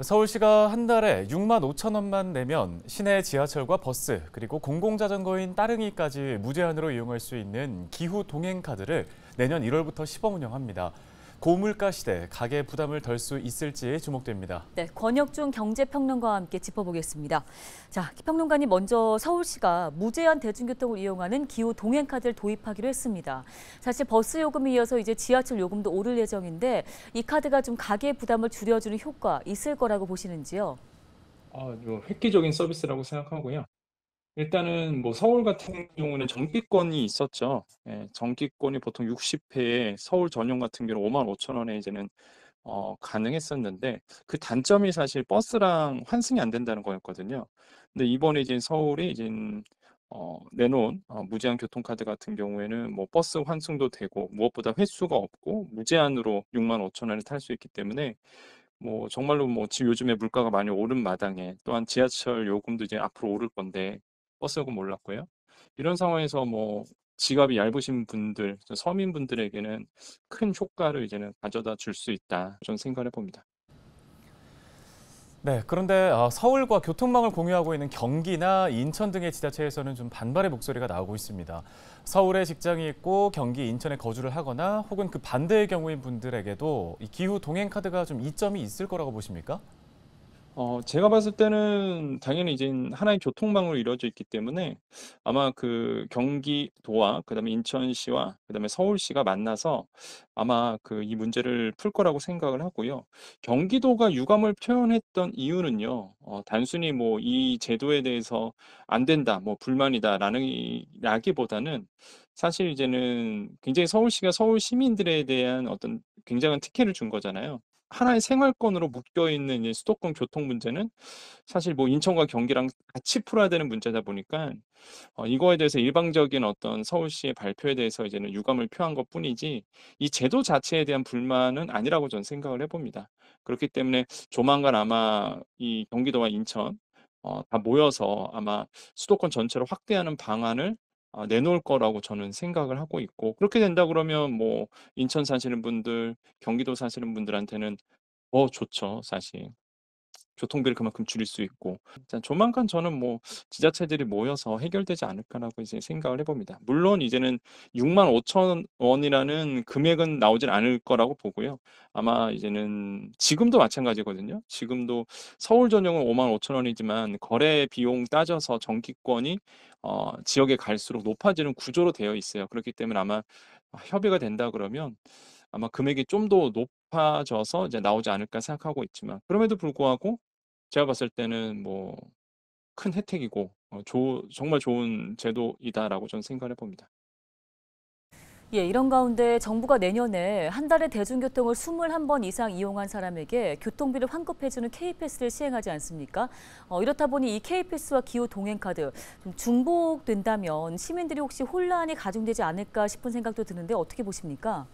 서울시가 한 달에 6만 5천 원만 내면 시내 지하철과 버스, 그리고 공공자전거인 따릉이까지 무제한으로 이용할 수 있는 기후 동행 카드를 내년 1월부터 시범 운영합니다. 고물가 시대 가계 부담을 덜 수 있을지 주목됩니다. 네, 권혁중 경제평론가와 함께 짚어보겠습니다. 자, 평론가님 먼저 서울시가 무제한 대중교통을 이용하는 기후 동행카드를 도입하기로 했습니다. 사실 버스 요금에 이어서 이제 지하철 요금도 오를 예정인데 이 카드가 좀 가계 부담을 줄여주는 효과 있을 거라고 보시는지요? 이거 획기적인 서비스라고 생각하고요. 일단은 뭐 서울 같은 경우는 정기권이 있었죠. 예, 정기권이 보통 60회에 서울 전용 같은 경우는 55,000원에 이제는 가능했었는데 그 단점이 사실 버스랑 환승이 안 된다는 거였거든요. 근데 이번에 이제 서울이 이제 내놓은 무제한 교통카드 같은 경우에는 뭐 버스 환승도 되고 무엇보다 횟수가 없고 무제한으로 65,000원에 탈 수 있기 때문에 뭐 정말로 뭐 지금 요즘에 물가가 많이 오른 마당에 또한 지하철 요금도 이제 앞으로 오를 건데 버스 요금 올랐고요. 이런 상황에서 뭐 지갑이 얇으신 분들, 서민분들에게는 큰 효과를 이제는 가져다 줄 수 있다. 저는 생각을 해봅니다. 네, 그런데 서울과 교통망을 공유하고 있는 경기나 인천 등의 지자체에서는 좀 반발의 목소리가 나오고 있습니다. 서울에 직장이 있고 경기, 인천에 거주를 하거나 혹은 그 반대의 경우인 분들에게도 이 기후 동행 카드가 좀 이점이 있을 거라고 보십니까? 제가 봤을 때는 당연히 이제 하나의 교통망으로 이루어져 있기 때문에 아마 그 경기도와 그다음에 인천시와 그다음에 서울시가 만나서 아마 그 이 문제를 풀 거라고 생각을 하고요. 경기도가 유감을 표현했던 이유는요. 단순히 뭐 이 제도에 대해서 "안 된다." 뭐 "불만이다."라는 라기보다는 사실 이제는 굉장히 서울시가 서울 시민들에 대한 어떤 굉장한 특혜를 준 거잖아요. 하나의 생활권으로 묶여 있는 이 수도권 교통 문제는 사실 뭐 인천과 경기랑 같이 풀어야 되는 문제다 보니까 이거에 대해서 일방적인 어떤 서울시의 발표에 대해서 이제는 유감을 표한 것뿐이지 이 제도 자체에 대한 불만은 아니라고 저는 생각을 해 봅니다. 그렇기 때문에 조만간 아마 이 경기도와 인천 다 모여서 아마 수도권 전체를 확대하는 방안을 내놓을 거라고 저는 생각을 하고 있고 그렇게 된다 그러면 뭐 인천 사시는 분들, 경기도 사시는 분들한테는 더 좋죠, 사실. 교통비를 그만큼 줄일 수 있고. 자 조만간 저는 뭐 '지자체들이 모여서 해결되지 않을까.'라고 이제 생각을 해 봅니다. 물론 이제는 65,000원이라는 금액은 나오진 않을 거라고 보고요. 아마 이제는 지금도 마찬가지거든요. 지금도 서울 전용은 55,000원이지만 거래 비용 따져서 정기권이 지역에 갈수록 높아지는 구조로 되어 있어요. 그렇기 때문에 아마 협의가 된다 그러면 아마 금액이 좀 더 높아져서 이제 나오지 않을까 생각하고 있지만 그럼에도 불구하고 제가 봤을 때는 뭐 큰 혜택이고 정말 좋은 제도이다라고 저는 생각을 해 봅니다. 예, 이런 가운데 정부가 내년에 한 달에 대중교통을 21번 이상 이용한 사람에게 교통비를 환급해주는 K패스를 시행하지 않습니까? 이렇다 보니 이 K패스와 기후 동행카드 좀 중복된다면 시민들이 혹시 혼란이 가중되지 않을까 싶은 생각도 드는데 어떻게 보십니까?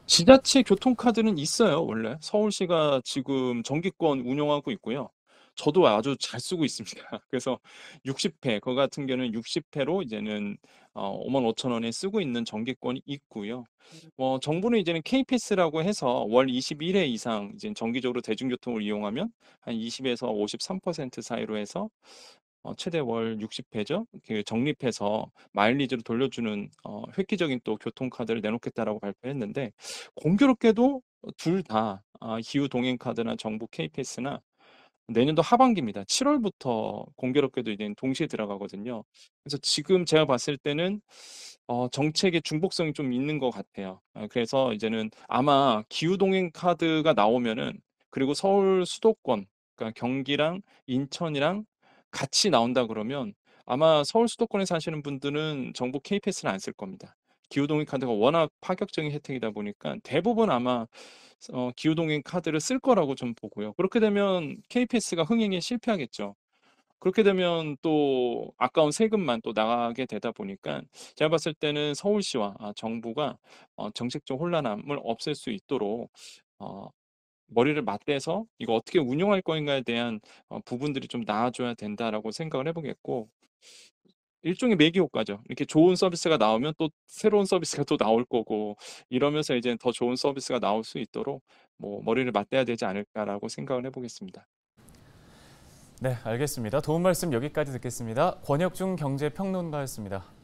지자체 교통카드는 있어요 원래. 서울시가 지금 정기권 운영하고 있고요. 저도 아주 잘 쓰고 있습니다. 그래서 60회 그거 같은 경우는 60회로 이제는 55,000원에 쓰고 있는 정기권이 있고요. 정부는 이제는 K패스라고 해서 월 21회 이상 이제 정기적으로 대중교통을 이용하면 한 20에서 53% 사이로 해서 최대 월 60회죠. 그 적립해서 마일리지로 돌려주는 획기적인 또 교통카드를 내놓겠다라고 발표했는데 공교롭게도 둘 다 기후 동행 카드나 정부 K패스나 내년도 하반기입니다. 7 월부터 공교롭게도 이제 동시에 들어가거든요. 그래서 지금 제가 봤을 때는 정책의 중복성이 좀 있는 것 같아요. 그래서 이제는 아마 기후 동행 카드가 나오면은 그리고 서울 수도권 그러니까 경기랑 인천이랑 같이 나온다 그러면 아마 서울 수도권에 사시는 분들은 정부 K패스는 안 쓸 겁니다. 기후동행 카드가 워낙 파격적인 혜택이다 보니까 대부분 아마 기후동행 카드를 쓸 거라고 좀 보고요. 그렇게 되면 K패스가 흥행에 실패하겠죠. 그렇게 되면 또 아까운 세금만 또 나가게 되다 보니까 제가 봤을 때는 서울시와 정부가 정책적 혼란함을 없앨 수 있도록 어 머리를 맞대서 이거 어떻게 운용할 거인가에 대한 부분들이 좀 나와줘야 된다라고 생각을 해 보겠고 일종의 매기 효과죠. 이렇게 좋은 서비스가 나오면 또 새로운 서비스가 또 나올 거고 이러면서 이제 더 좋은 서비스가 나올 수 있도록 뭐 머리를 맞대야 되지 않을까라고 생각을 해 보겠습니다. 네, 알겠습니다. 도움 말씀 여기까지 듣겠습니다. 권혁중 경제평론가였습니다.